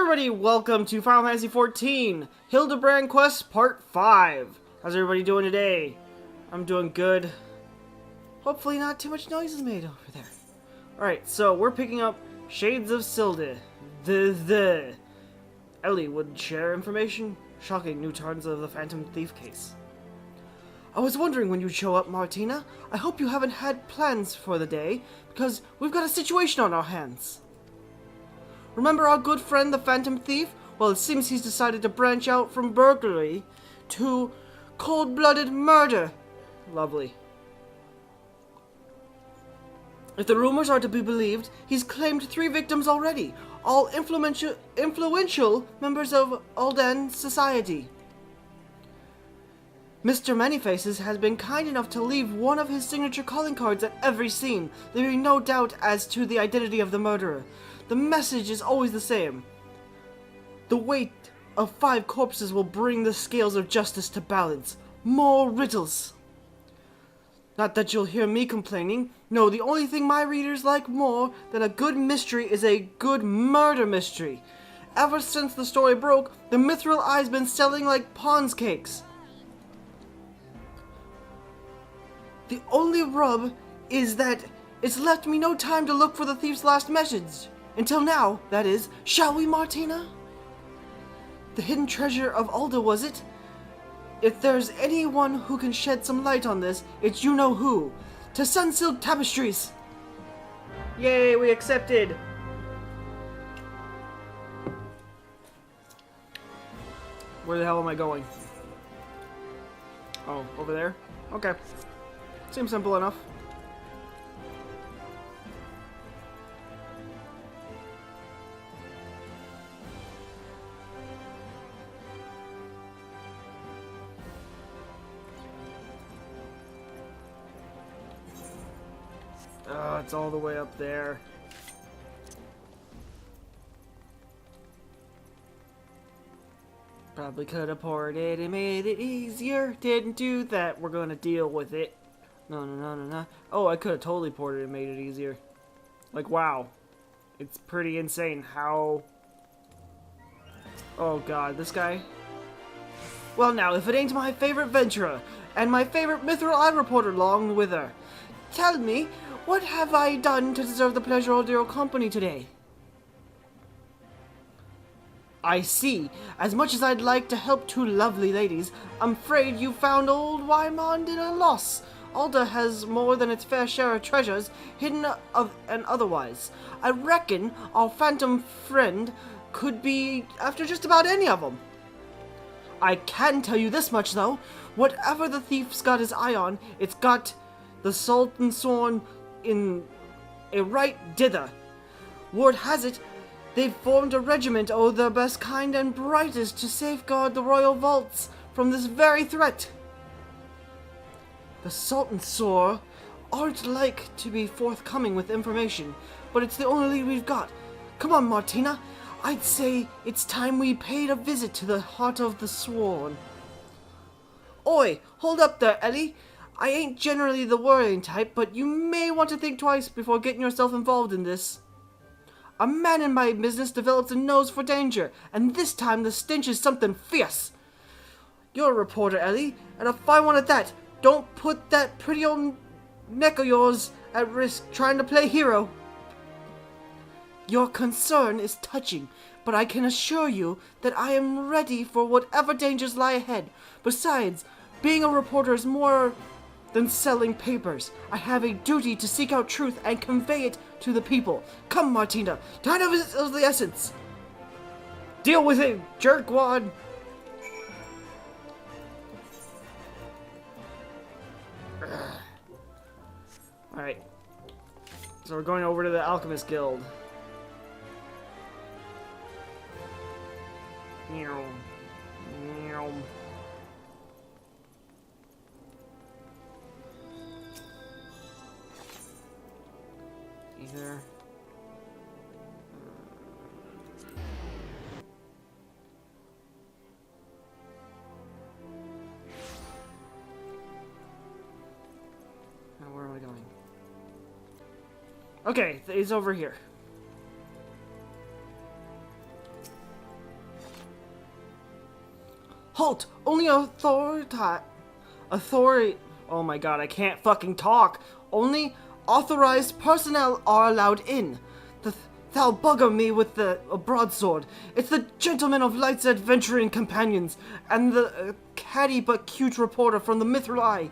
everybody, welcome to Final Fantasy XIV, Hildibrand Quest Part 5. How's everybody doing today? I'm doing good. Hopefully not too much noise is made over there. Alright, so we're picking up Shades of Silde. Ellie would share information. Shocking new turns of the Phantom Thief case. I was wondering when you'd show up, Martina. I hope you haven't had plans for the day, because we've got a situation on our hands. Remember our good friend, the Phantom Thief? Well, it seems he's decided to branch out from burglary to cold-blooded murder. Lovely. If the rumors are to be believed, he's claimed 3 victims already, all influential members of Alden society. Mr. Manyfaces has been kind enough to leave one of his signature calling cards at every scene, leaving no doubt as to the identity of the murderer. The message is always the same. The weight of 5 corpses will bring the scales of justice to balance. More riddles. Not that you'll hear me complaining. No, the only thing my readers like more than a good mystery is a good murder mystery. Ever since the story broke, the Mithril Eye's been selling like Pond's cakes. The only rub is that it's left me no time to look for the thief's last message. Until now, that is. Shall we, Martina? The hidden treasure of Alda, was it? If there's anyone who can shed some light on this, it's you-know-who. To Sun-Silk Tapestries! Yay, we accepted! Where the hell am I going? Oh, over there? Okay. Seems simple enough. Oh, it's all the way up there. Probably could have poured it and made it easier. Didn't do that. We're gonna deal with it. No. Oh, I could have totally poured it and made it easier. Like, wow. It's pretty insane how... Oh god, this guy? Well now, if it ain't my favorite venturer, and my favorite Mithril Eye reporter along with her. Tell me, what have I done to deserve the pleasure of your company today? I see. As much as I'd like to help 2 lovely ladies, I'm afraid you found old Wymond in a loss. Alda has more than its fair share of treasures, hidden and otherwise. I reckon our phantom friend could be after just about any of them. I can tell you this much, though. Whatever the thief's got his eye on, it's got the Sultan Sorn in a right dither. Word has it, they've formed a regiment of their best kind and brightest to safeguard the royal vaults from this very threat. The Sultan Sor aren't like to be forthcoming with information, but it's the only lead we've got. Come on, Martina. I'd say it's time we paid a visit to the heart of the Sworn. Oi, hold up there, Ellie. I ain't generally the worrying type, but you may want to think twice before getting yourself involved in this. A man in my business develops a nose for danger, and this time the stench is something fierce. You're a reporter, Ellie, and a fine one at that. Don't put that pretty old neck of yours at risk trying to play hero. Your concern is touching, but I can assure you that I am ready for whatever dangers lie ahead. Besides, being a reporter is more than selling papers. I have a duty to seek out truth and convey it to the people. Come, Martina, time is of the essence. Deal with it, jerkwad. Alright. So we're going over to the Alchemist Guild. Meow. Meow. Either. Now where am I going? Okay, he's over here. Halt! Only oh my god, I can't fucking talk. Only authorized personnel are allowed in. Thou bugger me with the broadsword. It's the Gentleman of Light's adventuring companions, and the catty but cute reporter from the Mithril Eye.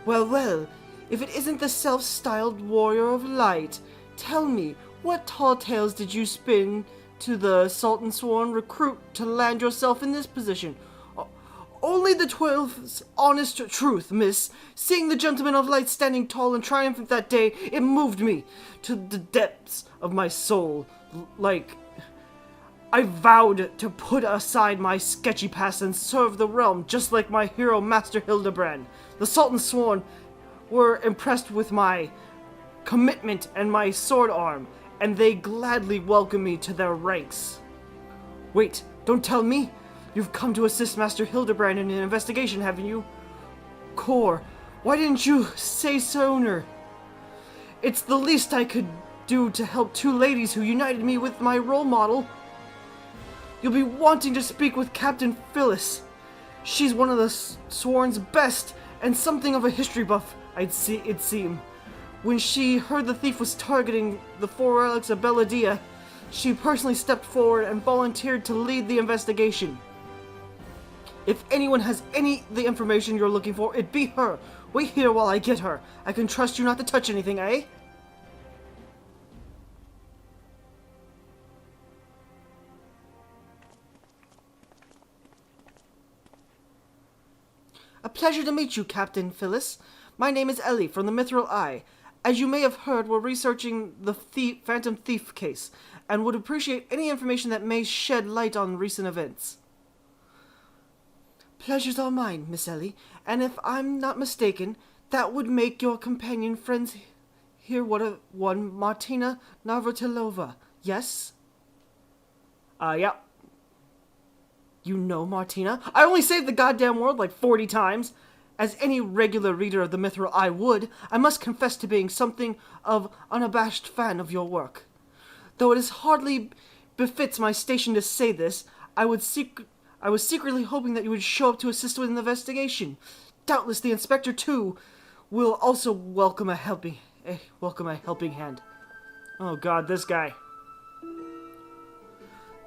Well, well, if it isn't the self-styled Warrior of Light, tell me, what tall tales did you spin to the Sultan Sworn recruit to land yourself in this position? Only the 12's honest truth, miss. Seeing the Gentleman of Light standing tall and triumphant that day, it moved me to the depths of my soul. Like, I vowed to put aside my sketchy past and serve the realm just like my hero, Master Hildibrand. The Sultan Sworn were impressed with my commitment and my sword arm, and they gladly welcomed me to their ranks. Wait, don't tell me. You've come to assist Master Hildibrand in an investigation, haven't you? Cor, why didn't you say sooner? It's the least I could do to help two ladies who united me with my role model. You'll be wanting to speak with Captain Phyllis. She's one of the Sworn's best, and something of a history buff, it'd seem. When she heard the thief was targeting the 4 relics of Belladia, she personally stepped forward and volunteered to lead the investigation. If anyone has the information you're looking for, it'd be her. Wait here while I get her. I can trust you not to touch anything, eh? A pleasure to meet you, Captain Phyllis. My name is Ellie from the Mithril Eye. As you may have heard, we're researching the Phantom Thief case, and would appreciate any information that may shed light on recent events. Pleasure's all mine, Miss Ellie, and if I'm not mistaken, that would make your companion friends here one Martina Navratilova, yes? Yeah. You know Martina? I only saved the goddamn world like 40 times. As any regular reader of the Mithril Eye would, I must confess to being something of unabashed fan of your work. Though it is hardly befits my station to say this, I was secretly hoping that you would show up to assist with an investigation. Doubtless the inspector, too, will also welcome a helping hand. Oh god, this guy.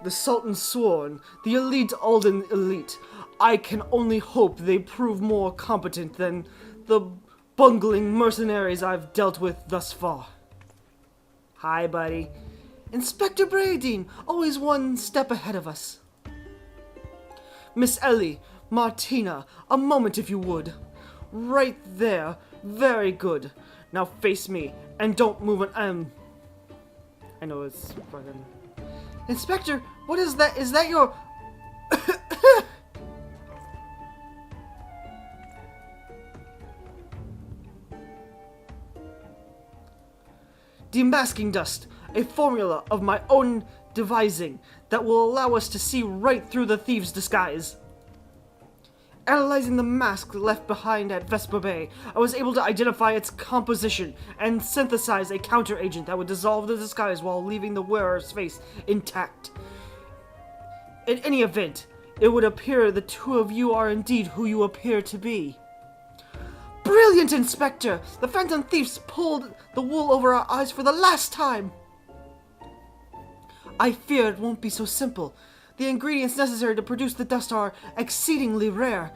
The Sultan Sworn, the elite Alden elite. I can only hope they prove more competent than the bungling mercenaries I've dealt with thus far. Hi, buddy. Inspector Bradine, always one step ahead of us. Miss Ellie, Martina, a moment if you would. Right there. Very good. Now face me, and don't move an arm. I know it's fucking... Inspector, what is that? Is that your... Demasking dust, a formula of my own devising that will allow us to see right through the thieves' disguise. Analyzing the mask left behind at Vesper Bay, I was able to identify its composition and synthesize a counter-agent that would dissolve the disguise while leaving the wearer's face intact. In any event, it would appear the two of you are indeed who you appear to be. Brilliant, Inspector! The Phantom Thieves pulled the wool over our eyes for the last time! I fear it won't be so simple. The ingredients necessary to produce the dust are exceedingly rare.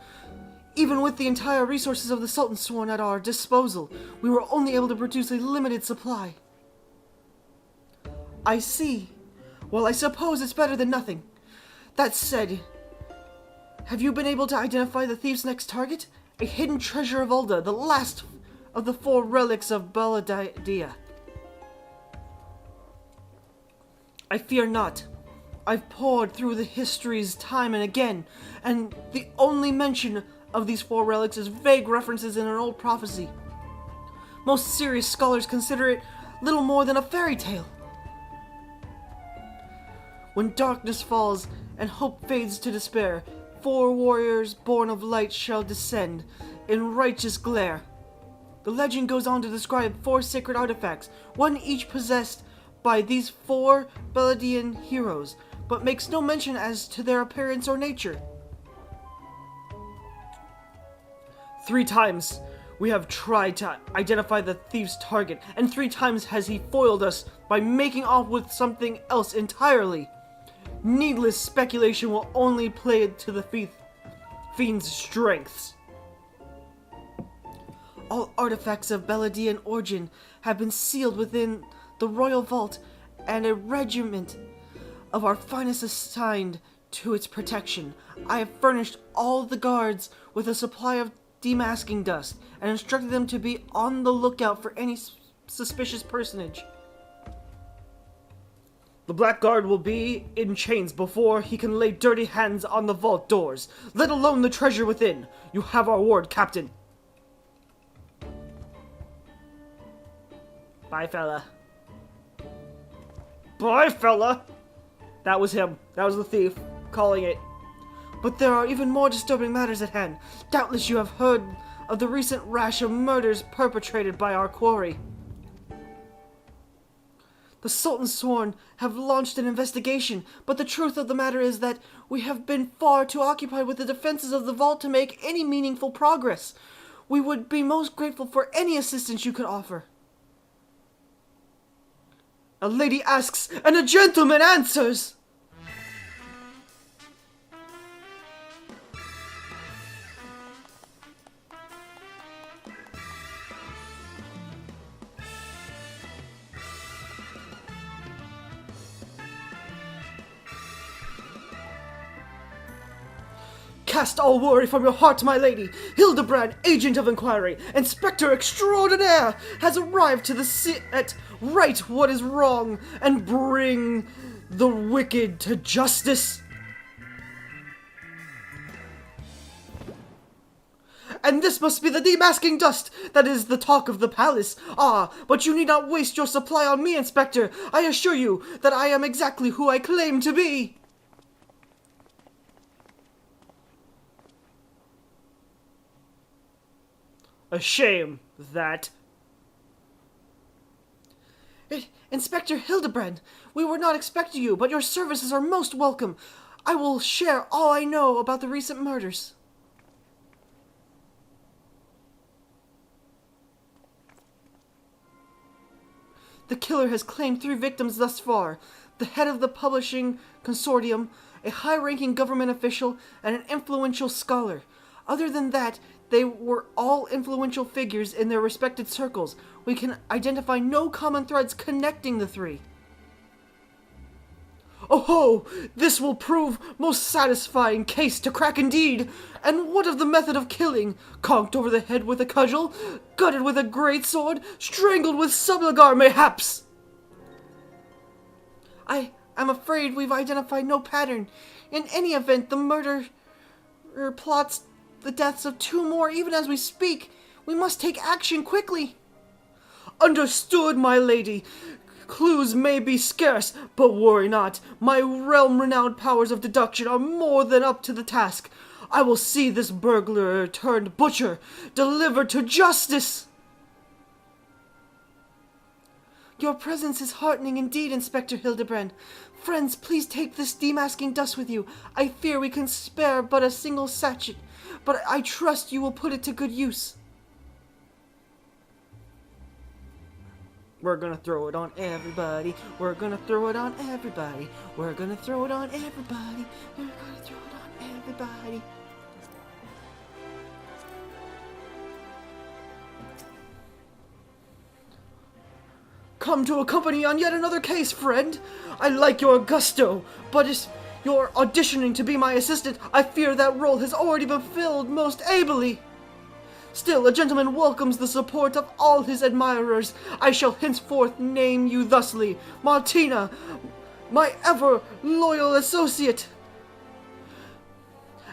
Even with the entire resources of the Sultan Sworn at our disposal, we were only able to produce a limited supply. I see. Well, I suppose it's better than nothing. That said, have you been able to identify the thief's next target? A hidden treasure of Ulda, the last of the 4 relics of Belladia. I fear not. I've pored through the histories time and again, and the only mention of these 4 relics is vague references in an old prophecy. Most serious scholars consider it little more than a fairy tale. When darkness falls and hope fades to despair, 4 warriors born of light shall descend in righteous glare. The legend goes on to describe 4 sacred artifacts, one each possessed by these 4 Belladian heroes, but makes no mention as to their appearance or nature. 3 times we have tried to identify the thief's target, and 3 times has he foiled us by making off with something else entirely. Needless speculation will only play to the fiend's strengths. All artifacts of Beladian origin have been sealed within the royal vault, and a regiment of our finest assigned to its protection. I have furnished all the guards with a supply of demasking dust, and instructed them to be on the lookout for any suspicious personage. The blackguard will be in chains before he can lay dirty hands on the vault doors, let alone the treasure within. You have our word, Captain. Bye, fella. Bye, fella! That was him. That was the thief. Calling it. But there are even more disturbing matters at hand. Doubtless you have heard of the recent rash of murders perpetrated by our quarry. The Sultan's Sworn have launched an investigation, but the truth of the matter is that we have been far too occupied with the defenses of the vault to make any meaningful progress. We would be most grateful for any assistance you could offer. A lady asks, and a gentleman answers! Cast all worry from your heart, my lady. Hildibrand, agent of inquiry, inspector extraordinaire, has arrived to set right what is wrong and bring the wicked to justice. And this must be the demasking dust that is the talk of the palace. Ah, but you need not waste your supply on me, Inspector. I assure you that I am exactly who I claim to be. A shame, that. Inspector Hildibrand, we were not expecting you, but your services are most welcome. I will share all I know about the recent murders. The killer has claimed 3 victims thus far. The head of the publishing consortium, a high-ranking government official, and an influential scholar. Other than that, they were all influential figures in their respected circles. We can identify no common threads connecting the 3. Oh ho! This will prove most satisfying case to crack indeed! And what of the method of killing? Conked over the head with a cudgel? Gutted with a great sword? Strangled with subligar, mayhaps? I'm afraid we've identified no pattern. In any event, the murderer plots the deaths of 2 more even as we speak. We must take action quickly. Understood, my lady. Clues may be scarce, but worry not. My realm-renowned powers of deduction are more than up to the task. I will see this burglar turned butcher delivered to justice. Your presence is heartening indeed, Inspector Hildibrand. Friends, please take this demasking dust with you. I fear we can spare but a single sachet, but I trust you will put it to good use. We're gonna throw it on everybody. We're gonna throw it on everybody. We're gonna throw it on everybody. We're gonna throw it on everybody. Come to accompany on yet another case, friend. I like your gusto, but if you're auditioning to be my assistant, I fear that role has already been filled most ably. Still, a gentleman welcomes the support of all his admirers. I shall henceforth name you thusly, Martina, my ever-loyal associate.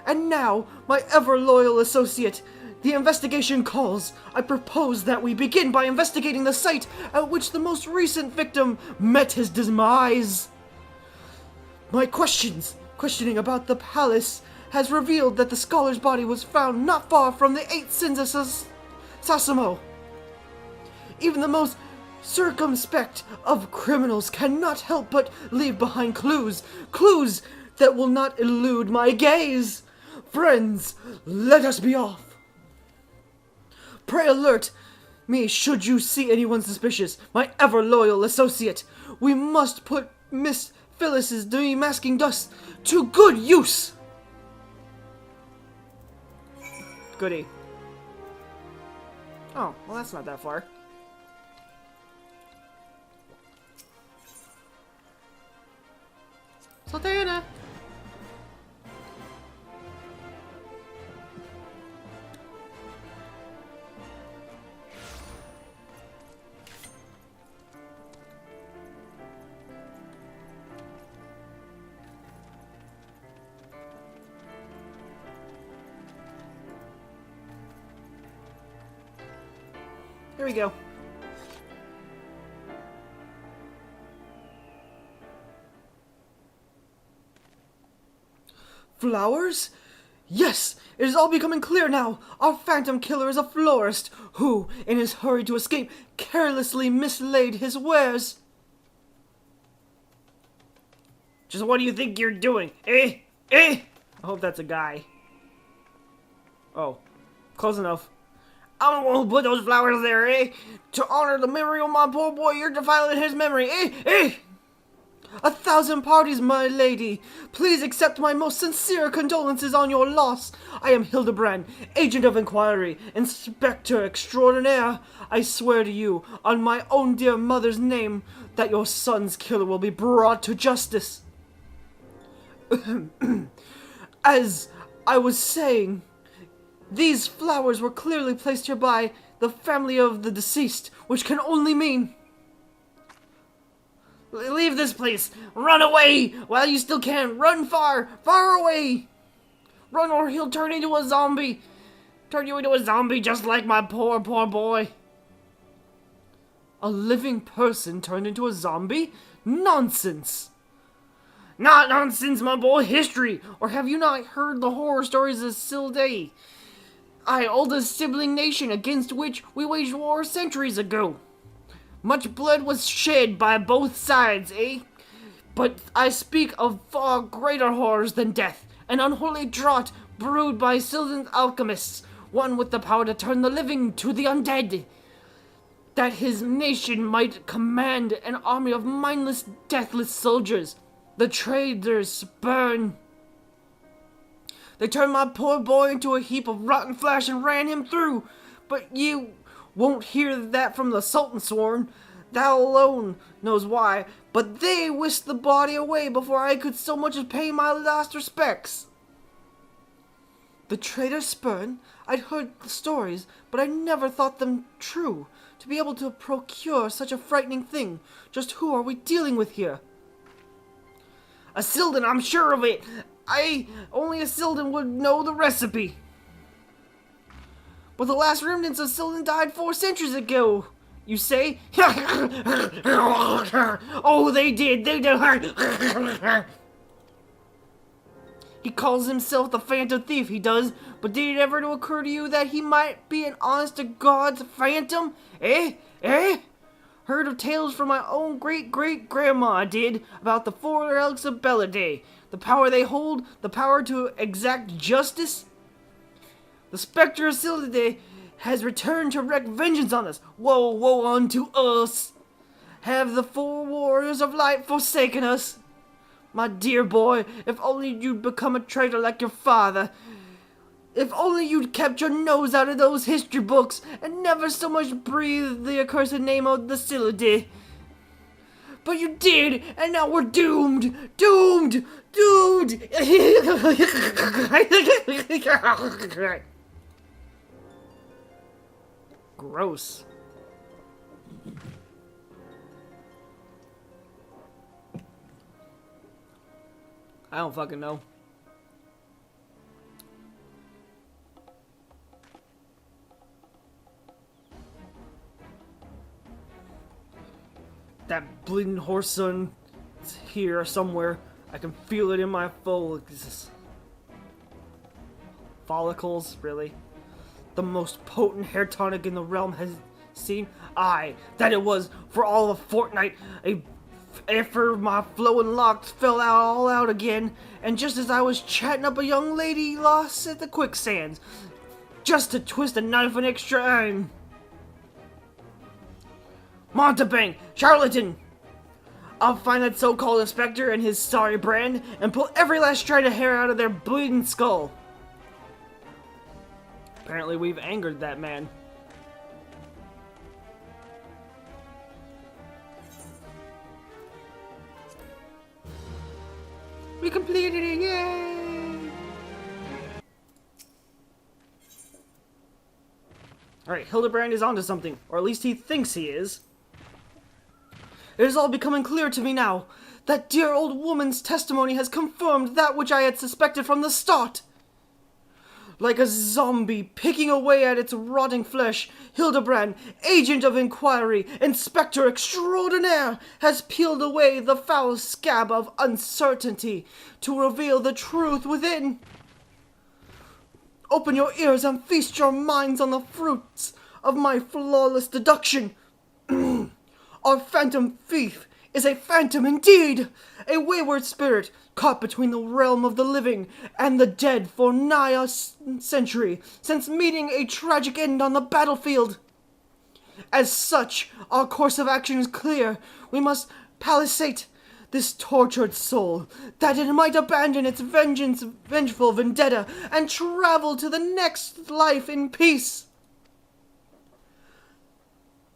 And now, my ever-loyal associate, the investigation calls. I propose that we begin by investigating the site at which the most recent victim met his demise. My questioning about the palace has revealed that the scholar's body was found not far from the 8 sins of Sasimo. Even the most circumspect of criminals cannot help but leave behind clues, clues that will not elude my gaze. Friends, let us be off. Pray alert me should you see anyone suspicious, my ever-loyal associate. We must put Miss Phyllis's demasking dust to good use. Goody. Oh, well that's not that far. Sultana! Here we go. Flowers? Yes! It is all becoming clear now! Our phantom killer is a florist who, in his hurry to escape, carelessly mislaid his wares. Just what do you think you're doing? Eh? Eh? I hope that's a guy. Oh. Close enough. I'm the one who put those flowers there, eh? To honor the memory of my poor boy, you're defiling his memory, eh? Eh? 1,000 pardons, my lady. Please accept my most sincere condolences on your loss. I am Hildibrand, agent of inquiry, inspector extraordinaire. I swear to you, on my own dear mother's name, that your son's killer will be brought to justice. As I was saying, these flowers were clearly placed here by the family of the deceased, which can only mean... Leave this place! Run away! While you still can! Run far! Far away! Run or he'll turn into a zombie! Turn you into a zombie just like my poor boy! A living person turned into a zombie? Nonsense! Not nonsense, my boy! History! Or have you not heard the horror stories of Silday? Oldest sibling nation against which we waged war centuries ago. Much blood was shed by both sides, eh? But I speak of far greater horrors than death, an unholy draught brewed by Sylvan alchemists, one with the power to turn the living to the undead, that his nation might command an army of mindless, deathless soldiers. The traitors burn. They turned my poor boy into a heap of rotten flesh and ran him through, but you won't hear that from the Sultan sworn. Thou alone knows why, but they whisked the body away before I could so much as pay my last respects. The traitor spurn? I'd heard the stories, but I never thought them true. To be able to procure such a frightening thing, just who are we dealing with here? A Sildan, I'm sure of it! Only a Sildan would know the recipe. But the last remnants of Sildan died 4 centuries ago, you say? Oh, they did. He calls himself the Phantom Thief, he does. But did it ever occur to you that he might be an honest-to-God's phantom? Eh? Eh? Heard of tales from my own great-great-grandma, I did, about the 4 relics of Beladay. The power they hold, the power to exact justice. The specter of Silday has returned to wreak vengeance on us. Woe, woe unto us! Have the 4 warriors of light forsaken us? My dear boy, if only you'd become a traitor like your father. If only you'd kept your nose out of those history books and never so much breathed the accursed name of the Silday. But you did, and now we're doomed! Doomed! Doomed! Gross. I don't fucking know. That bleeding horse son is here somewhere. I can feel it in my follicles, really. The most potent hair tonic in the realm has scene? Aye, that it was, for all a fortnight, after my flowing locks fell all out again, and just as I was chatting up a young lady lost at the quicksands, just to twist a knife an extra time. Mountebank, charlatan! I'll find that so-called inspector and his sorry brand, and pull every last strand of hair out of their bleeding skull. Apparently we've angered that man. We completed it, yay! Alright, Hildibrand is onto something, or at least he thinks he is. It is all becoming clear to me now. That dear old woman's testimony has confirmed that which I had suspected from the start. Like a zombie picking away at its rotting flesh, Hildibrand, agent of inquiry, inspector extraordinaire, has peeled away the foul scab of uncertainty to reveal the truth within. Open your ears and feast your minds on the fruits of my flawless deduction. Our phantom thief is a phantom indeed, a wayward spirit caught between the realm of the living and the dead for nigh a century, since meeting a tragic end on the battlefield. As such, our course of action is clear. We must palisade this tortured soul, that it might abandon its vengeful vendetta and travel to the next life in peace.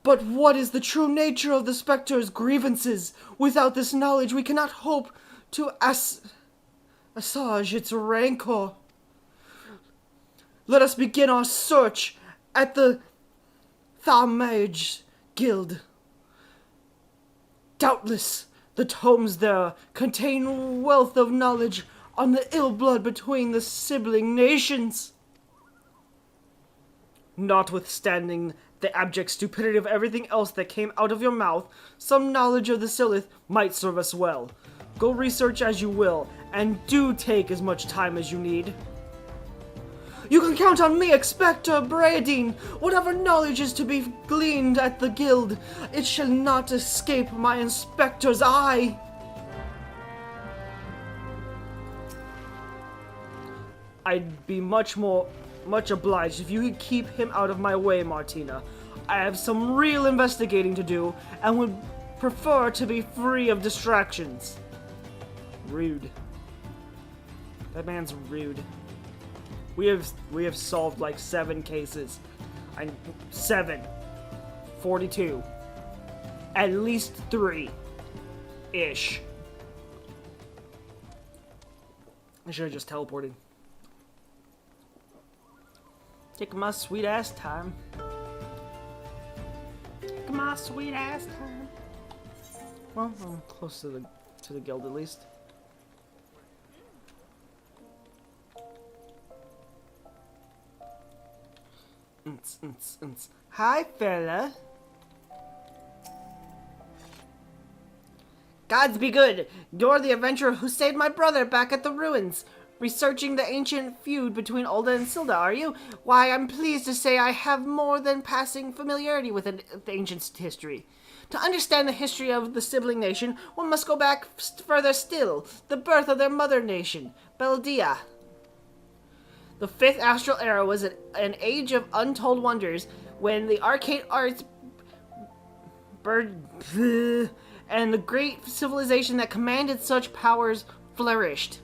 But what is the true nature of the spectre's grievances? Without this knowledge, we cannot hope to assuage its rancor. Let us begin our search at the Thamage Guild. Doubtless, the tomes there contain wealth of knowledge on the ill blood between the sibling nations. Notwithstanding the abject stupidity of everything else that came out of your mouth, some knowledge of the Silith might serve us well. Go research as you will, and do take as much time as you need. You can count on me, Inspector Bradine. Whatever knowledge is to be gleaned at the guild, it shall not escape my inspector's eye. I'd be much obliged if you could keep him out of my way, Martina. I have some real investigating to do, and would prefer to be free of distractions. Rude. That man's rude. We have solved like 7 cases. 42. At least 3-ish. I should have just teleported. Take my sweet ass time. Take my sweet ass time. Well, I'm close to the guild at least. Hi, fella. Gods be good. You're the adventurer who saved my brother back at the ruins. Researching the ancient feud between Ulda and Silda, are you? Why, I'm pleased to say I have more than passing familiarity with the ancient history. To understand the history of the sibling nation, one must go back further still, the birth of their mother nation, Beldia. The 5th astral era was an age of untold wonders, when the arcane arts and the great civilization that commanded such powers flourished.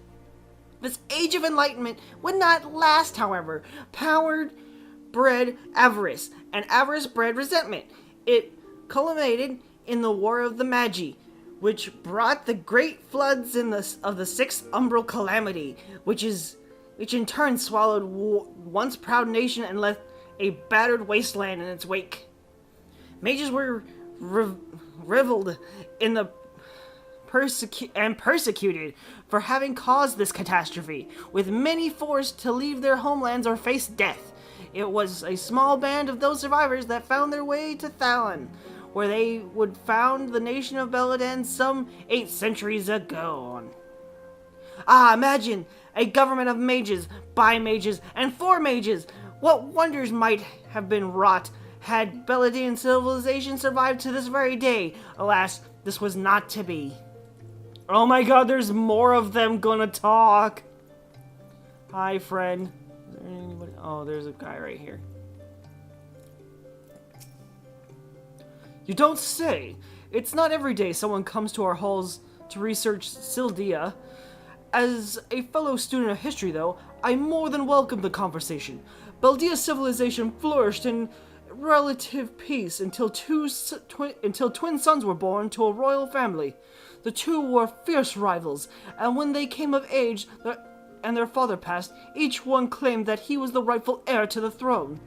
This age of enlightenment would not last, however. Power bred avarice, and avarice bred resentment. It culminated in the War of the Magi, which brought the great floods of the 6th umbral calamity, which in turn swallowed once proud nation and left a battered wasteland in its wake. Mages were reviled in the persecuted for having caused this catastrophe, with many forced to leave their homelands or face death. It was a small band of those survivors that found their way to Thalon, where they would found the nation of Beladan some 8 centuries ago. Imagine a government of mages, by mages, and for mages. What wonders might have been wrought Had Beladian civilization survived to this very day, alas, this was not to be. Oh my god, there's more of them gonna talk. Hi, friend. Is there anybody? Oh, there's a guy right here. You don't say. It's not every day someone comes to our halls to research Zegjita. As a fellow student of history, though, I more than welcome the conversation. Beldia's civilization flourished in relative peace until twin sons were born to a royal family. The two were fierce rivals, and when they came of age and their father passed, each one claimed that he was the rightful heir to the throne.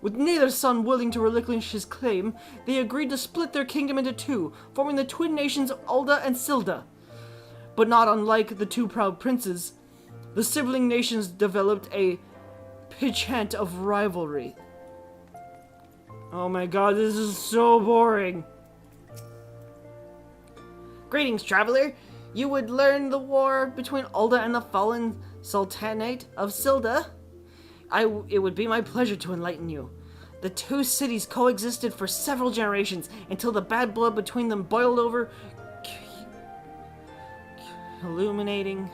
With neither son willing to relinquish his claim, they agreed to split their kingdom into two, forming the twin nations of Ulda and Silda. But not unlike the two proud princes, the sibling nations developed a penchant of rivalry. Oh my god, this is so boring. Greetings, traveler. You would learn the war between Ulda and the fallen Sultanate of Silda? It would be my pleasure to enlighten you. The two cities coexisted for several generations until the bad blood between them boiled over, culminating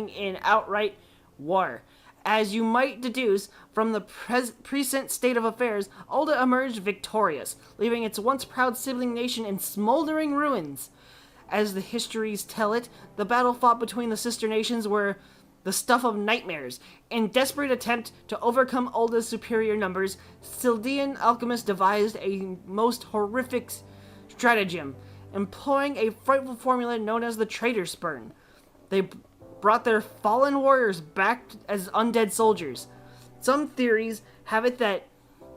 in outright war. As you might deduce from the present state of affairs, Ulda emerged victorious, leaving its once proud sibling nation in smoldering ruins. As the histories tell it, the battle fought between the sister nations were the stuff of nightmares. In desperate attempt to overcome Ulda's superior numbers, Sildian alchemists devised a most horrific stratagem, employing a frightful formula known as the Traitor's Spurn. They brought their fallen warriors back as undead soldiers. Some theories have it that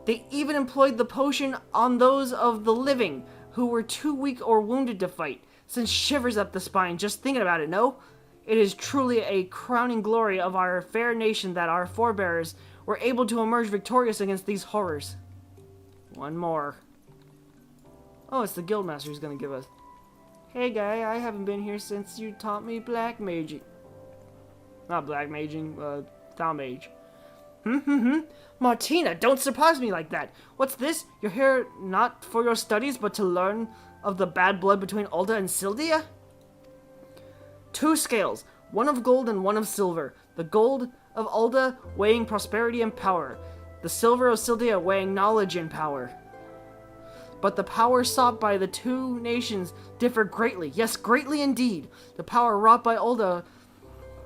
they even employed the potion on those of the living who were too weak or wounded to fight. Sends shivers up the spine just thinking about it, no? It is truly a crowning glory of our fair nation that our forebears were able to emerge victorious against these horrors. One more. Oh, it's the guildmaster who's gonna give us. Hey guy, I haven't been here since you taught me black maging. Not black maging, thou mage. Martina, don't surprise me like that. What's this? You're here not for your studies, but to learn of the bad blood between Ulda and Sildia? Two scales, one of gold and one of silver. The gold of Ulda weighing prosperity and power. The silver of Sildia weighing knowledge and power. But the power sought by the two nations differ greatly. Yes, greatly indeed. The power wrought by Ulda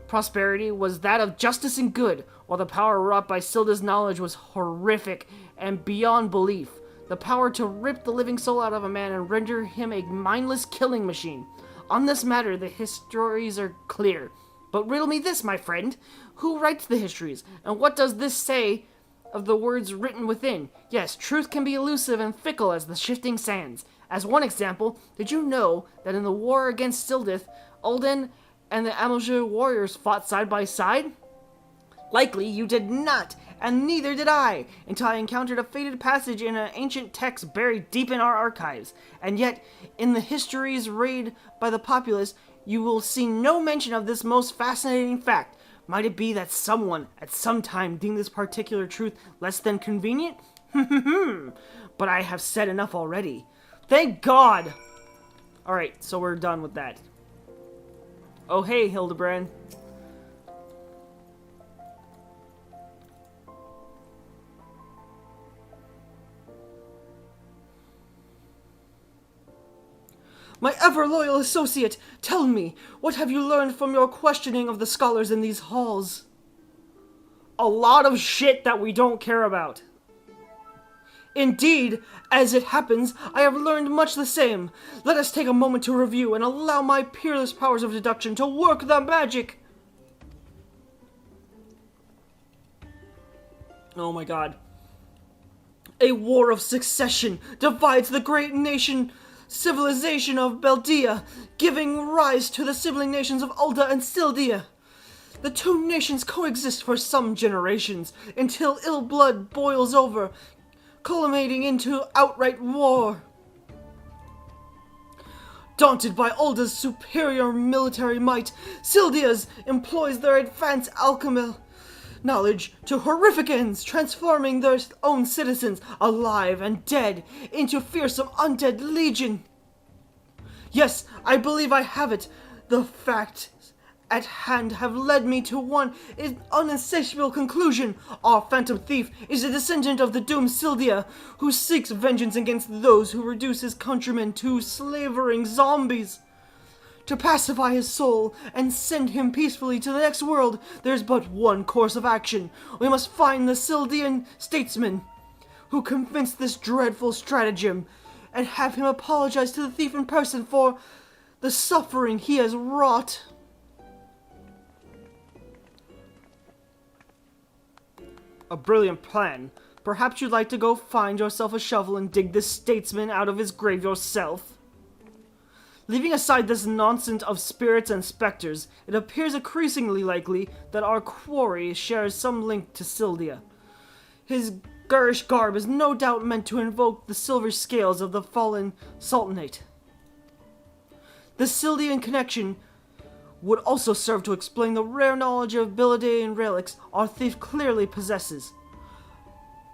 prosperity was that of justice and good, while the power wrought by Silda's knowledge was horrific and beyond belief. The power to rip the living soul out of a man and render him a mindless killing machine. On this matter, the histories are clear. But riddle me this, my friend. Who writes the histories, and what does this say of the words written within? Yes, truth can be elusive and fickle as the shifting sands. As one example, did you know that in the war against Sildith, Ulden and the Amalur warriors fought side by side? Likely you did not, and neither did I, until I encountered a faded passage in an ancient text buried deep in our archives. And yet, in the histories read by the populace, you will see no mention of this most fascinating fact. Might it be that someone, at some time, deemed this particular truth less than convenient? But I have said enough already. Thank God! Alright, so we're done with that. Oh hey, Hildibrand. My ever-loyal associate, tell me, what have you learned from your questioning of the scholars in these halls? A lot of shit that we don't care about. Indeed, as it happens, I have learned much the same. Let us take a moment to review and allow my peerless powers of deduction to work the magic. Oh my god. A war of succession divides the great nation civilization of Beldia, giving rise to the sibling nations of Ulda and Sildia. The two nations coexist for some generations until ill blood boils over, culminating into outright war. Daunted by Ulda's superior military might, Sildia's employs their advanced alchemy, knowledge to horrific ends, transforming their own citizens, alive and dead, into fearsome undead legion. Yes, I believe I have it. The facts at hand have led me to one uninsatiable conclusion. Our phantom thief is a descendant of the doomed Sildia, who seeks vengeance against those who reduce his countrymen to slavering zombies. To pacify his soul and send him peacefully to the next world, there's but one course of action. We must find the Sildian statesman who convinced this dreadful stratagem, and have him apologize to the thief in person for the suffering he has wrought. A brilliant plan. Perhaps you'd like to go find yourself a shovel and dig this statesman out of his grave yourself? Leaving aside this nonsense of spirits and specters, it appears increasingly likely that our quarry shares some link to Sildia. His garish garb is no doubt meant to invoke the silver scales of the fallen sultanate. The Sildian connection would also serve to explain the rare knowledge of Billidaean relics our thief clearly possesses.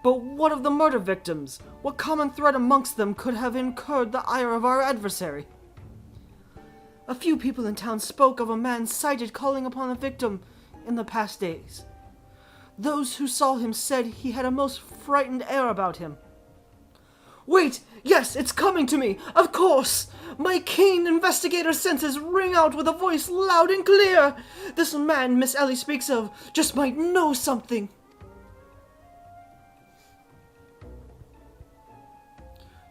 But what of the murder victims? What common thread amongst them could have incurred the ire of our adversary? A few people in town spoke of a man sighted calling upon a victim in the past days. Those who saw him said he had a most frightened air about him. Wait! Yes, it's coming to me! Of course! My keen investigator senses ring out with a voice loud and clear! This man Miss Ellie speaks of just might know something!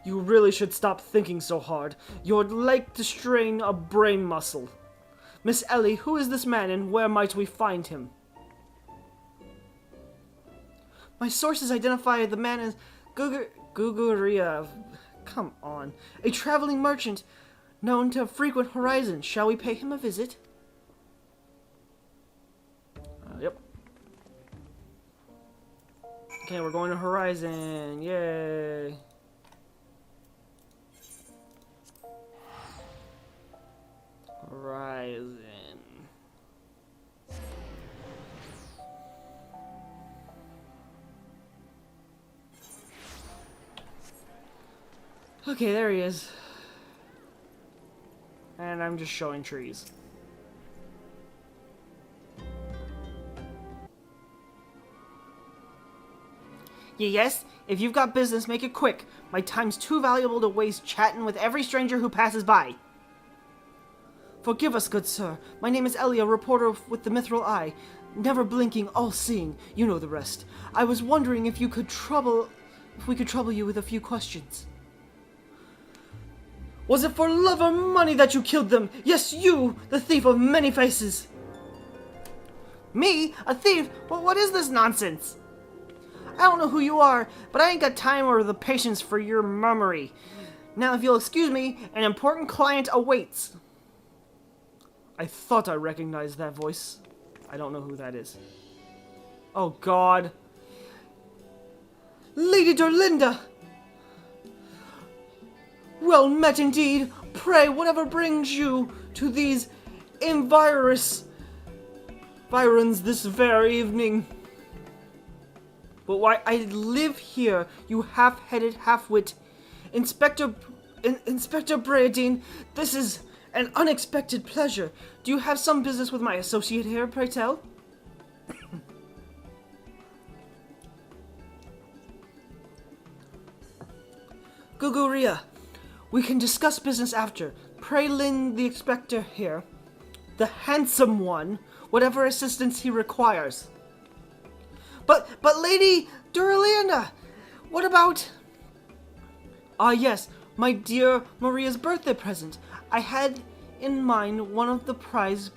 You really should stop thinking so hard. You'd like to strain a brain muscle. Miss Ellie, who is this man and where might we find him? My sources identify the man as Guguria. Come on. A traveling merchant known to frequent Horizon. Shall we pay him a visit? Yep. Okay, we're going to Horizon. Yay. Horizon. Okay, there he is. And I'm just showing trees. Yes? If you've got business, make it quick. My time's too valuable to waste chatting with every stranger who passes by. Forgive us, good sir. My name is Ellie, a reporter with the Mithril Eye. Never blinking, all-seeing. You know the rest. I was wondering if we could trouble you with a few questions. Was it for love or money that you killed them? Yes, you, the thief of many faces. Me? A thief? Well, what is this nonsense? I don't know who you are, but I ain't got time or the patience for your mummery. Now, if you'll excuse me, an important client awaits. I thought I recognized that voice. I don't know who that is. Oh, God. Lady Dorlinda! Well met indeed. Pray, whatever brings you to these environs this very evening? But why, I live here, you half-headed half-wit. Inspector Bradine, this is an unexpected pleasure. Do you have some business with my associate here, pray tell? Guguria, we can discuss business after. Pray lend the inspector here, the handsome one, whatever assistance he requires. But Lady Duraliana, what about... Ah, yes, my dear Maria's birthday present. I had in mind one of the prize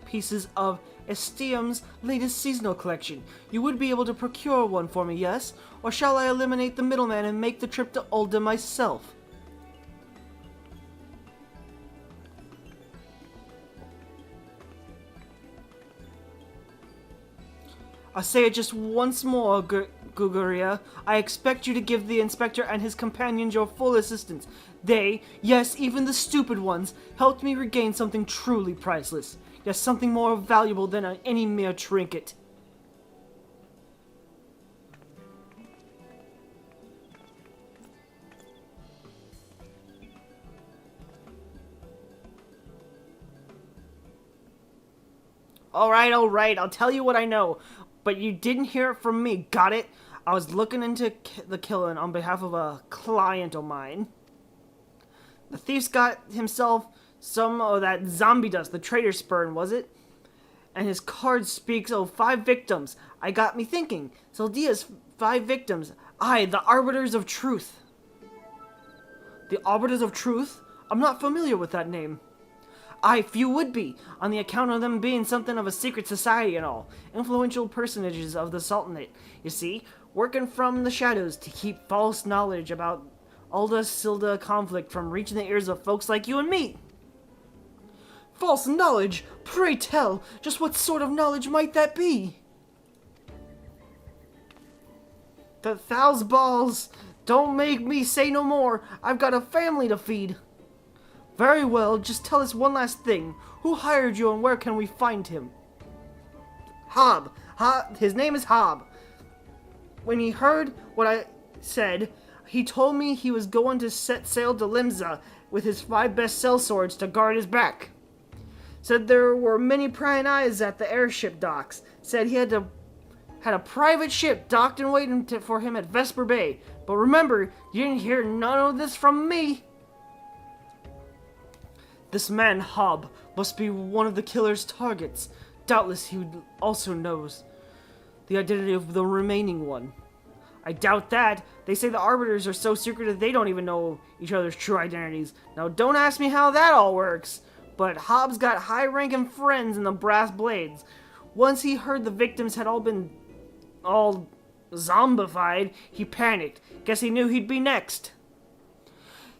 pieces of Estium's latest seasonal collection. You would be able to procure one for me, yes? Or shall I eliminate the middleman and make the trip to Ulda myself? I'll say it just once more, Guguria. I expect you to give the inspector and his companions your full assistance. They, yes, even the stupid ones, helped me regain something truly priceless. Yes, something more valuable than any mere trinket. Alright, I'll tell you what I know. But you didn't hear it from me, got it? I was looking into the killing on behalf of a client of mine. The thief's got himself some of that zombie dust, the traitor spurn, was it? And his card speaks of 5 victims. I got me thinking. Zegjita's 5 victims. Aye, the Arbiters of Truth. The Arbiters of Truth? I'm not familiar with that name. Aye, few would be, on the account of them being something of a secret society and all. Influential personages of the Sultanate, you see, working from the shadows to keep false knowledge about Alda-Silda conflict from reaching the ears of folks like you and me. False knowledge? Pray tell, just what sort of knowledge might that be? The thou's balls! Don't make me say no more. I've got a family to feed. Very well, just tell us one last thing. Who hired you and where can we find him? Hob. His name is Hob. When he heard what I said, he told me he was going to set sail to Limsa with his 5 best sellswords to guard his back. Said there were many prying eyes at the airship docks. Said he had a private ship docked and waiting for him at Vesper Bay. But remember, you didn't hear none of this from me. This man, Hob, must be one of the killer's targets. Doubtless he also knows the identity of the remaining one. I doubt that. They say the Arbiters are so secretive they don't even know each other's true identities. Now don't ask me how that all works. But Hobbs got high-ranking friends in the Brass Blades. Once he heard the victims had all been zombified, he panicked. Guess he knew he'd be next.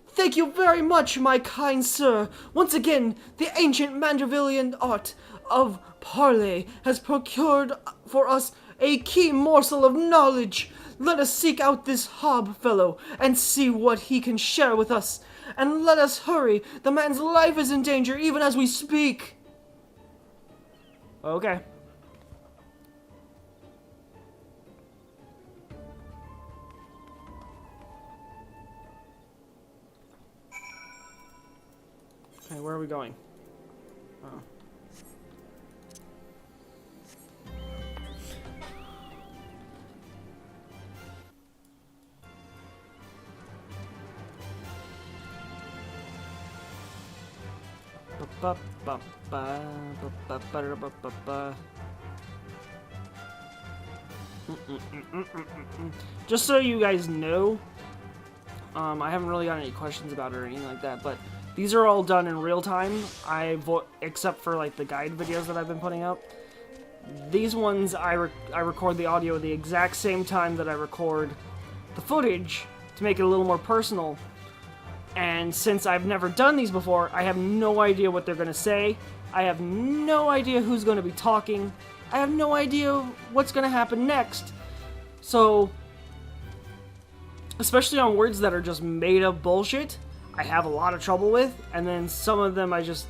Thank you very much, my kind sir. Once again, the ancient Mandravillian art of parley has procured for us a key morsel of knowledge. Let us seek out this Hob fellow and see what he can share with us. And let us hurry. The man's life is in danger even as we speak. Okay. Okay, where are we going? Oh. Just so you guys know, I haven't really got any questions about it or anything like that, but these are all done in real time. Except for like the guide videos that I've been putting up. These ones I record the audio at the exact same time that I record the footage to make it a little more personal. And since I've never done these before, I have no idea what they're going to say. I have no idea who's going to be talking. I have no idea what's going to happen next. So, especially on words that are just made up bullshit, I have a lot of trouble with. And then some of them I just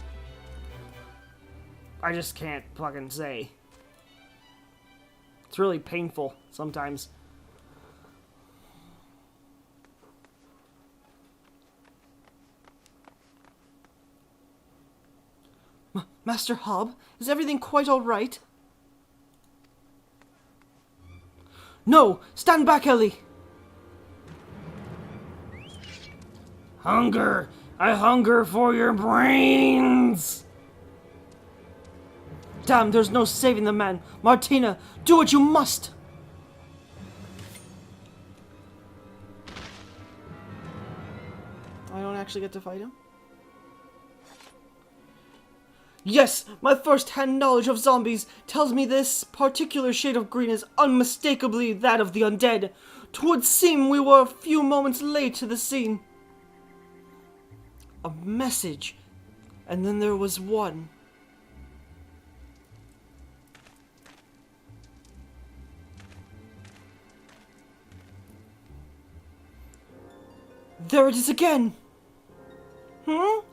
can't fucking say. It's really painful sometimes. Master Hob, is everything quite all right? No! Stand back, Ellie! Hunger! I hunger for your brains! Damn, there's no saving the man. Martina, do what you must! I don't actually get to fight him? Yes, my first-hand knowledge of zombies tells me this particular shade of green is unmistakably that of the undead. 'Twould seem we were a few moments late to the scene. A message, and then there was one. There it is again!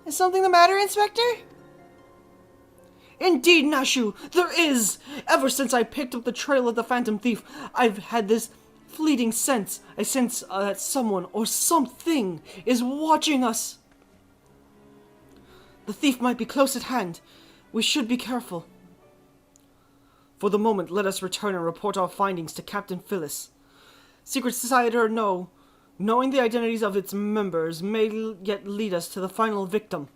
Is something the matter, Inspector? Indeed, Nashu, there is! Ever since I picked up the trail of the Phantom Thief, I've had this fleeting sense. I sense that someone or something is watching us. The thief might be close at hand. We should be careful. For the moment, let us return and report our findings to Captain Phyllis. Secret society or no, knowing the identities of its members may yet lead us to the final victim.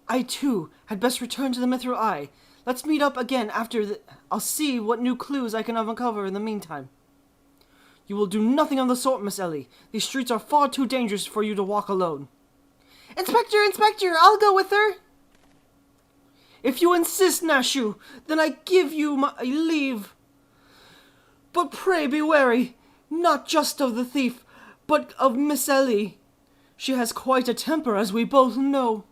I, too, had best return to the Mithril Eye. Let's meet up again after I'll see what new clues I can uncover in the meantime. You will do nothing of the sort, Miss Ellie. These streets are far too dangerous for you to walk alone. Inspector, Inspector, I'll go with her. If you insist, Nashu, then I give you my leave. But pray be wary, not just of the thief, but of Miss Ellie. She has quite a temper, as we both know.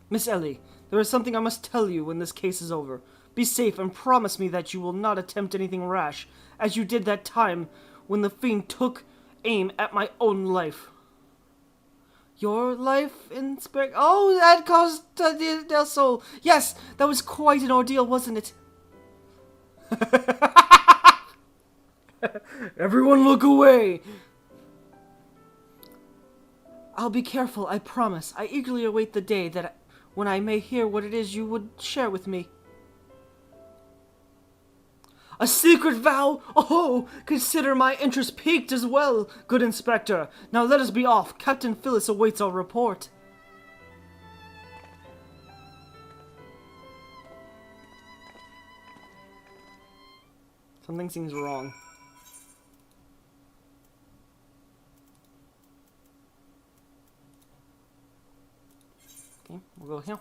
Miss Ellie, there is something I must tell you when this case is over. Be safe and promise me that you will not attempt anything rash, as you did that time when the fiend took aim at my own life. Your life, Inspector? Oh, that caused del Sol. Yes, that was quite an ordeal, wasn't it? Everyone look away! I'll be careful, I promise. I eagerly await the day when I may hear what it is you would share with me. A secret vow? Oh, consider my interest piqued as well, good Inspector. Now let us be off. Captain Phyllis awaits our report. Something seems wrong. Okay, we'll go here.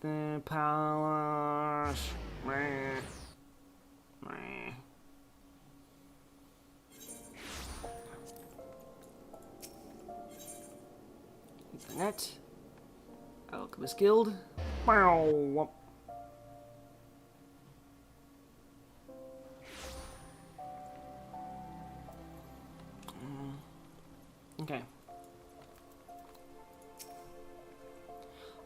The palace. The net. Alchemist Guild. Wow. Okay.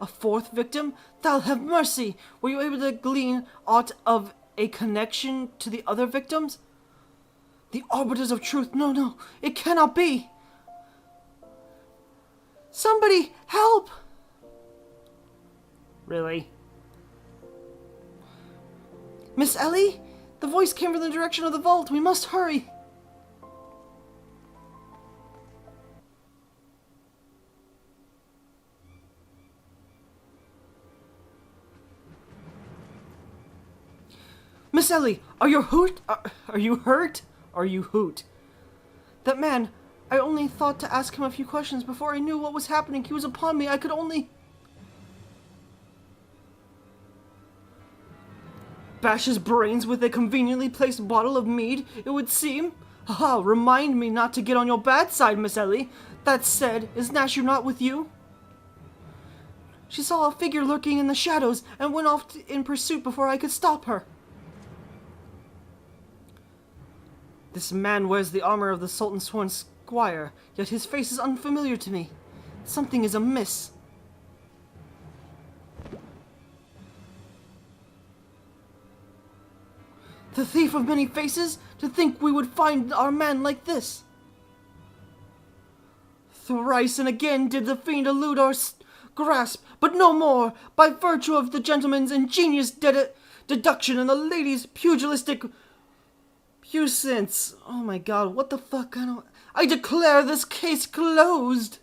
A fourth victim? Thou have mercy! Were you able to glean aught of a connection to the other victims? The arbiters of truth. No, no, it cannot be! Somebody, help! Really? Miss Ellie? The voice came from the direction of the vault. We must hurry. Miss Ellie, are you hurt? Are you hurt? Are you hoot? That man, I only thought to ask him a few questions before I knew what was happening. He was upon me. I could only... bash his brains with a conveniently placed bottle of mead, it would seem. Haha, remind me not to get on your bad side, Miss Ellie. That said, is Nashu not with you? She saw a figure lurking in the shadows and went off in pursuit before I could stop her. This man wears the armor of the Sultan's sworn squire, yet his face is unfamiliar to me. Something is amiss. The thief of many faces? To think we would find our man like this! Thrice and again did the fiend elude our grasp, but no more, by virtue of the gentleman's ingenious deduction and the lady's pugilistic puissance. Oh my god, what the fuck? I declare this case closed!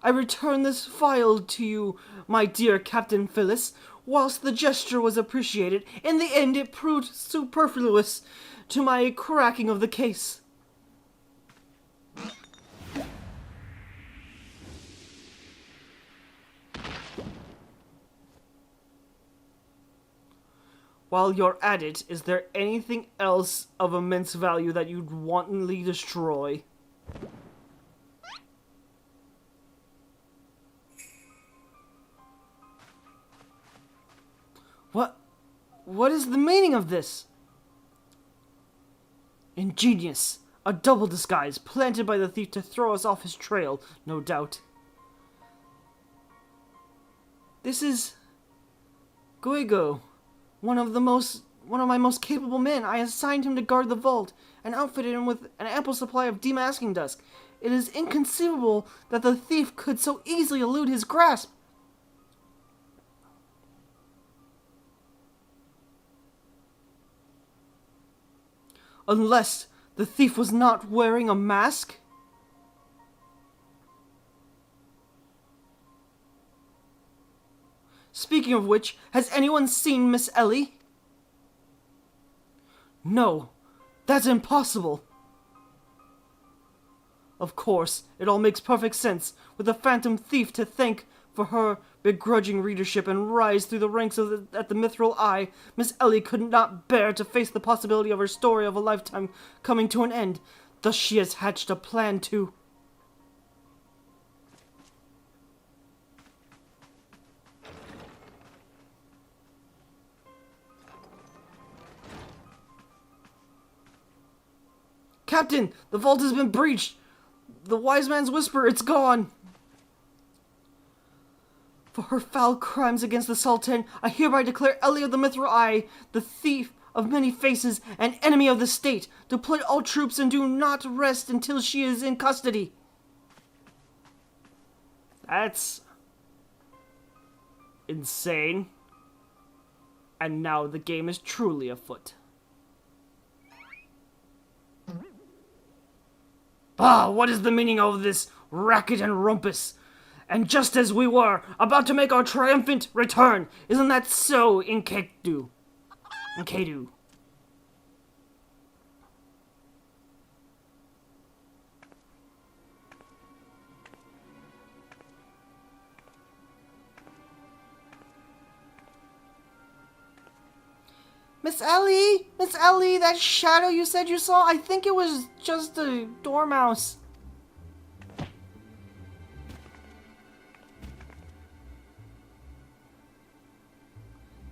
I return this file to you, my dear Captain Phyllis. Whilst the gesture was appreciated, in the end it proved superfluous to my cracking of the case. While you're at it, is there anything else of immense value that you'd wantonly destroy? What is the meaning of this? Ingenious. A double disguise, planted by the thief to throw us off his trail, no doubt. This is Guigo, one of my most capable men. I assigned him to guard the vault, and outfitted him with an ample supply of demasking dust. It is inconceivable that the thief could so easily elude his grasp. Unless the thief was not wearing a mask? Speaking of which, has anyone seen Miss Ellie? No, that's impossible. Of course, it all makes perfect sense, with the phantom thief to thank for her begrudging readership and rise through the ranks at the Mithril Eye. Miss Ellie could not bear to face the possibility of her story of a lifetime coming to an end. Thus she has hatched a plan to... Captain, the vault has been breached. The wise man's whisper, it's gone. For her foul crimes against the Sultan, I hereby declare Ellie of the Mithril Eye, the thief of many faces, an enemy of the state. Deploy all troops and do not rest until she is in custody. That's insane. And now the game is truly afoot. Ah, what is the meaning of this racket and rumpus? And just as we were about to make our triumphant return, isn't that so, Enkedu? Miss Ellie, that shadow you said you saw, I think it was just a dormouse.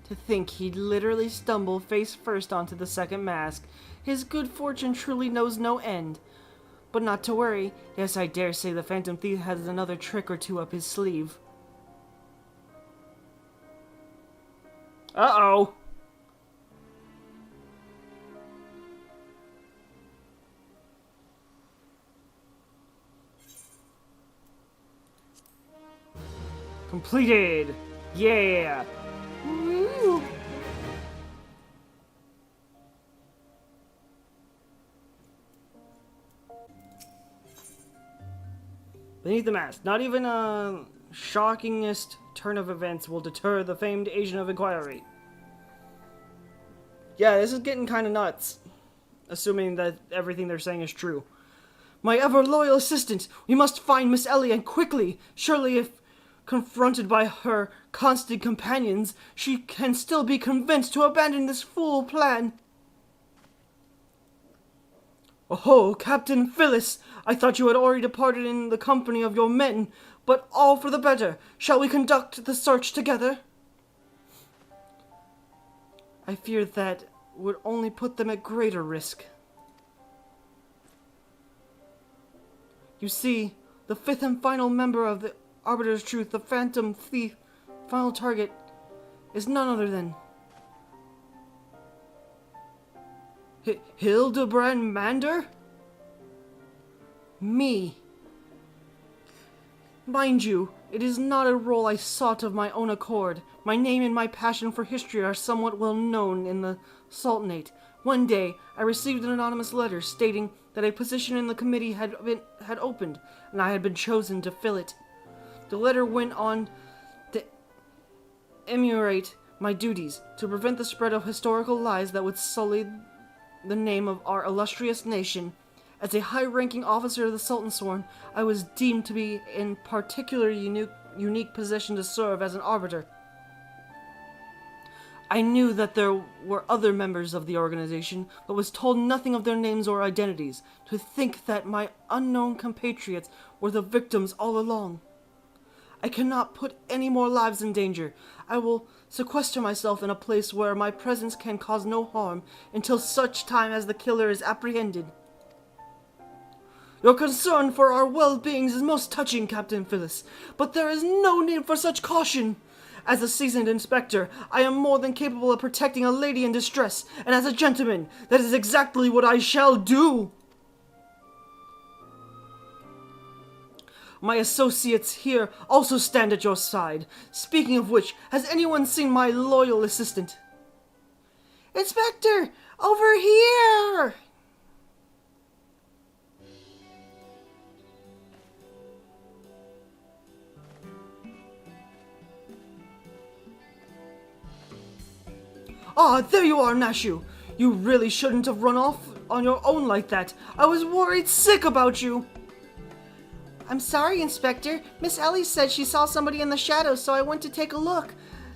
To think he'd literally stumble face first onto the second mask. His good fortune truly knows no end. But not to worry, yes, I dare say the Phantom Thief has another trick or two up his sleeve. Uh-oh. Completed! Yeah! Woo. Beneath the mask, not even a shockingest turn of events will deter the famed agent of inquiry. Yeah, this is getting kind of nuts. Assuming that everything they're saying is true. My ever-loyal assistant, we must find Miss Ellie, and quickly. Surely if confronted by her constant companions, she can still be convinced to abandon this fool plan. Oh, Captain Phyllis, I thought you had already departed in the company of your men, but all for the better. Shall we conduct the search together? I fear that would only put them at greater risk. You see, the fifth and final member of the Arbiter's Truth, the Phantom Thief, final target, is none other than Hildibrand Mander? Me. Mind you, it is not a role I sought of my own accord. My name and my passion for history are somewhat well known in the Sultanate. One day, I received an anonymous letter stating that a position in the committee had opened, and I had been chosen to fill it. The letter went on to emulate my duties, to prevent the spread of historical lies that would sully the name of our illustrious nation. As a high-ranking officer of the Sultan Sworn, I was deemed to be in particularly unique position to serve as an arbiter. I knew that there were other members of the organization, but was told nothing of their names or identities. To think that my unknown compatriots were the victims all along. I cannot put any more lives in danger. I will sequester myself in a place where my presence can cause no harm until such time as the killer is apprehended. Your concern for our well-beings is most touching, Captain Phyllis, but there is no need for such caution. As a seasoned inspector, I am more than capable of protecting a lady in distress, and as a gentleman, that is exactly what I shall do. My associates here also stand at your side. Speaking of which, has anyone seen my loyal assistant? Inspector, over here! Ah, there you are, Nashu. You really shouldn't have run off on your own like that. I was worried sick about you. I'm sorry, Inspector. Miss Ellie said she saw somebody in the shadows, so I went to take a look.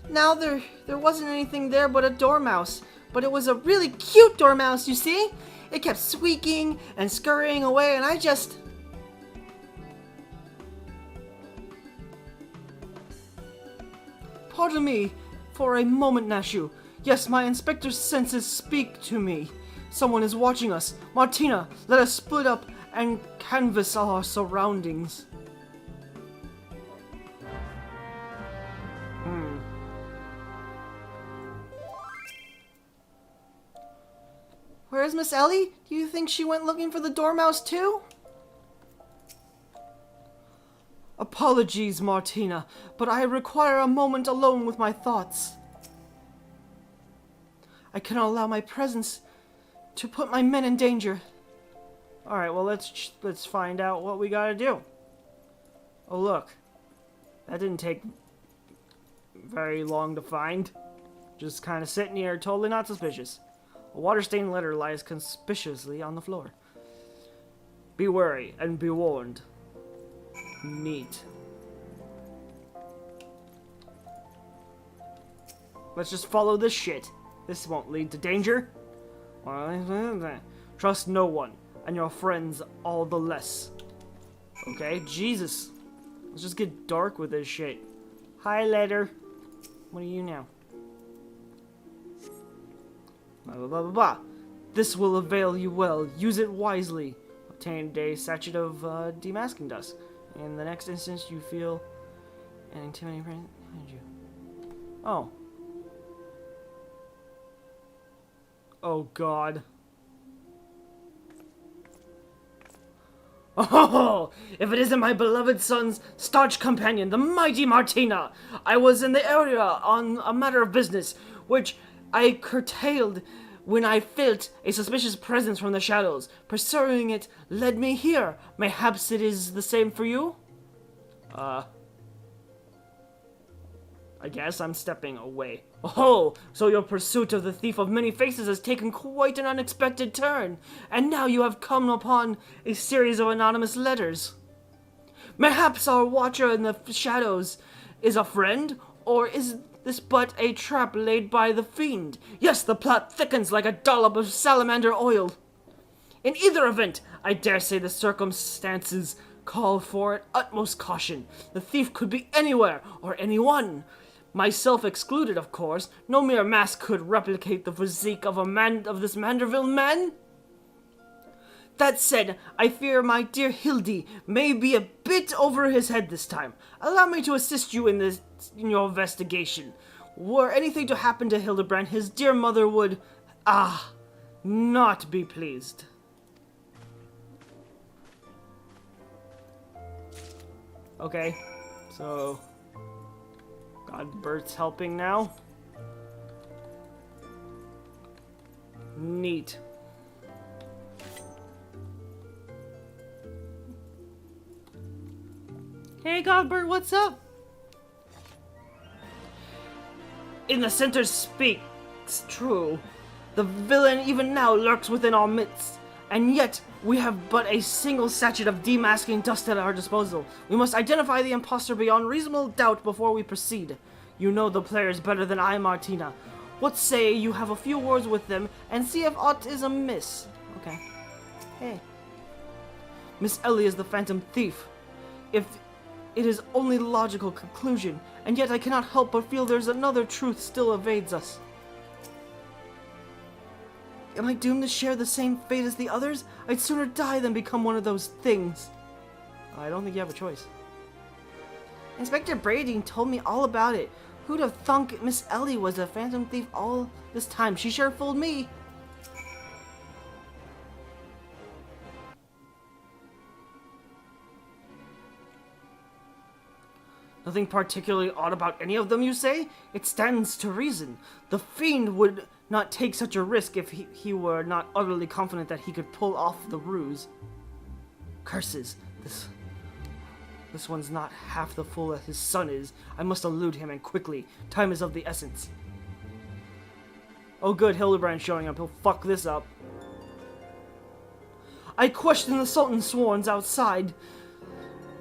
Now there wasn't anything there but a dormouse. But it was a really cute dormouse, you see? It kept squeaking and scurrying away, and I just... Pardon me for a moment, Nashu. Yes, my inspector's senses speak to me. Someone is watching us. Martina, let us split up and canvass our surroundings. Where's Miss Ellie? Do you think she went looking for the dormouse too? Apologies, Martina, but I require a moment alone with my thoughts. I cannot allow my presence to put my men in danger. Alright, well, let's find out what we gotta do. Oh, look. That didn't take very long to find. Just kind of sitting here, totally not suspicious. A water-stained letter lies conspicuously on the floor. Be wary and be warned. Neat. Let's just follow this shit. This won't lead to danger. Trust no one, and your friends all the less. Okay, Jesus. Let's just get dark with this shit. Hi, letter. What are you now? Blah, blah, blah, blah, blah. This will avail you well. Use it wisely. Obtained a sachet of demasking dust. In the next instance, you feel an intimidating presence behind you. Oh. Oh, God. Oh, if it isn't my beloved son's staunch companion, the mighty Martina! I was in the area on a matter of business, which I curtailed when I felt a suspicious presence from the shadows. Pursuing it led me here. Mayhaps it is the same for you? I guess I'm stepping away. Oh, so your pursuit of the thief of many faces has taken quite an unexpected turn, and now you have come upon a series of anonymous letters. Mayhaps our watcher in the shadows is a friend, or is this but a trap laid by the fiend? Yes, the plot thickens like a dollop of salamander oil. In either event, I dare say the circumstances call for utmost caution. The thief could be anywhere, or anyone. Myself excluded, of course. No mere mask could replicate the physique of this Manderville man. That said, I fear my dear Hildy may be a bit over his head this time. Allow me to assist you in your investigation. Were anything to happen to Hildibrand, his dear mother would, not be pleased. Okay, so Godbert's helping now. Neat. Hey Godbert, what's up? In the center speaks true. The villain even now lurks within our midst, and yet we have but a single sachet of demasking dust at our disposal. We must identify the imposter beyond reasonable doubt before we proceed. You know the players better than I, Martina. What say you have a few words with them and see if aught is amiss? Okay. Hey. Miss Ellie is the phantom thief. If it is only logical conclusion, and yet I cannot help but feel there's another truth still evades us. Am I doomed to share the same fate as the others? I'd sooner die than become one of those things. I don't think you have a choice. Inspector Brady told me all about it. Who'd have thunk Miss Ellie was a phantom thief all this time? She sure fooled me. Nothing particularly odd about any of them, you say? It stands to reason. The fiend would not take such a risk if he were not utterly confident that he could pull off the ruse. Curses. This one's not half the fool that his son is. I must elude him, and quickly. Time is of the essence. Oh good, Hildibrand showing up. He'll fuck this up. I question the Sultan's sworns outside.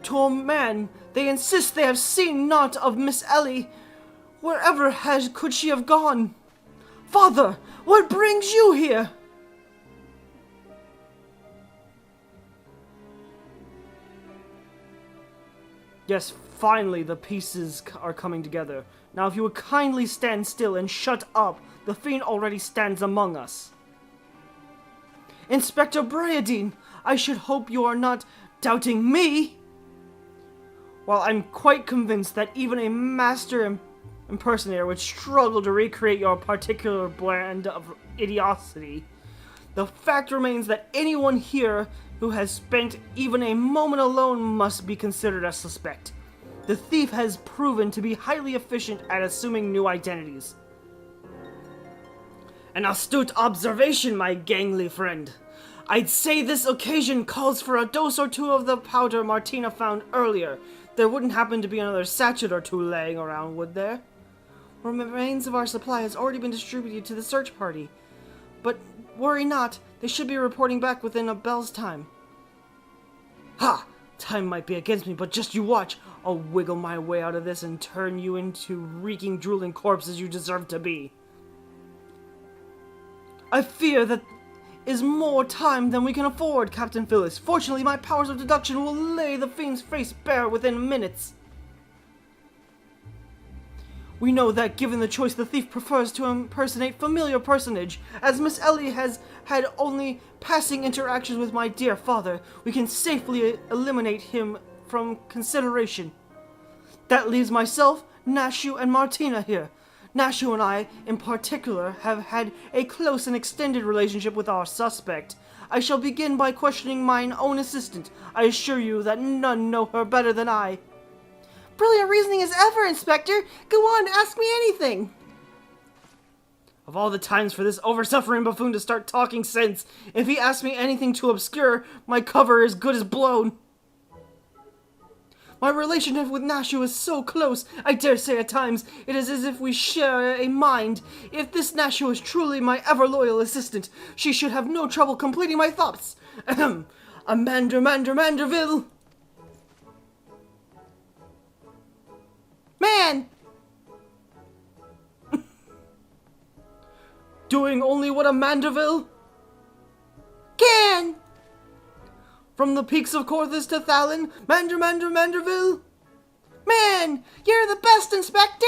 To a man, they insist they have seen naught of Miss Ellie. Wherever could she have gone? Father, what brings you here? Yes, finally the pieces are coming together. Now if you would kindly stand still and shut up, the fiend already stands among us. Inspector Bryadine, I should hope you are not doubting me. While I'm quite convinced that even a master impersonator would struggle to recreate your particular brand of idiocy, the fact remains that anyone here who has spent even a moment alone must be considered a suspect. The thief has proven to be highly efficient at assuming new identities. An astute observation, my gangly friend. I'd say this occasion calls for a dose or two of the powder Martina found earlier. There wouldn't happen to be another sachet or two laying around, would there? The remains of our supply has already been distributed to the search party. But worry not, they should be reporting back within a bell's time. Ha! Time might be against me, but just you watch. I'll wiggle my way out of this and turn you into reeking, drooling corpses you deserve to be. I fear that is more time than we can afford, Captain Phyllis. Fortunately, my powers of deduction will lay the fiend's face bare within minutes. We know that, given the choice, the thief prefers to impersonate familiar personage. As Miss Ellie has had only passing interactions with my dear father, we can safely eliminate him from consideration. That leaves myself, Nashu, and Martina here. Nashu and I, in particular, have had a close and extended relationship with our suspect. I shall begin by questioning mine own assistant. I assure you that none know her better than I. Brilliant reasoning as ever, Inspector! Go on, ask me anything! Of all the times for this over-suffering buffoon to start talking sense, if he asks me anything too obscure, my cover is good as blown. My relationship with Nashu is so close, I dare say at times, it is as if we share a mind. If this Nashu is truly my ever-loyal assistant, she should have no trouble completing my thoughts. Ahem. Manderville. Man! Doing only what a Manderville can! From the peaks of Corthus to Thallon, Manderville! Man! You're the best, Inspector!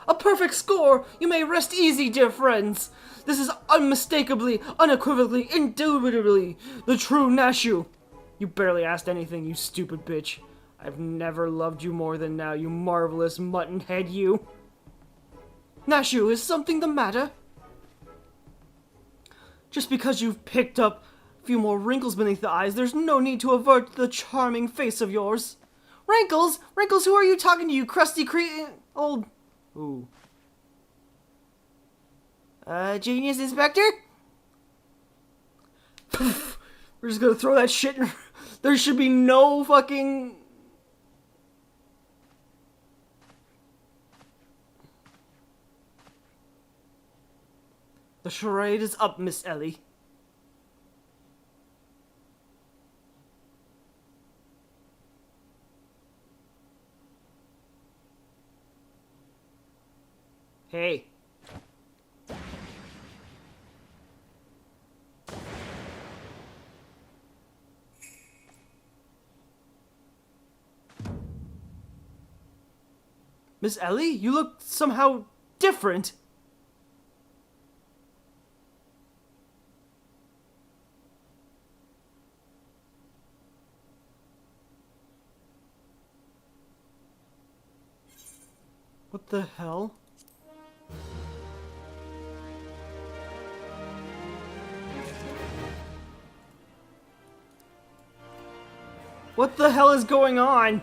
A perfect score! You may rest easy, dear friends! This is unmistakably, unequivocally, indubitably the true Nashu! You barely asked anything, you stupid bitch. I've never loved you more than now, you marvelous mutton head, you. Nashu, is something the matter? Just because you've picked up a few more wrinkles beneath the eyes, there's no need to avert the charming face of yours. Wrinkles? Wrinkles, who are you talking to, you crusty old... Ooh. Genius, Inspector? We're just gonna throw that shit in... There should be no fucking... The charade is up, Miss Ellie. Hey. Miss Ellie, you look somehow different. What the hell? What the hell is going on?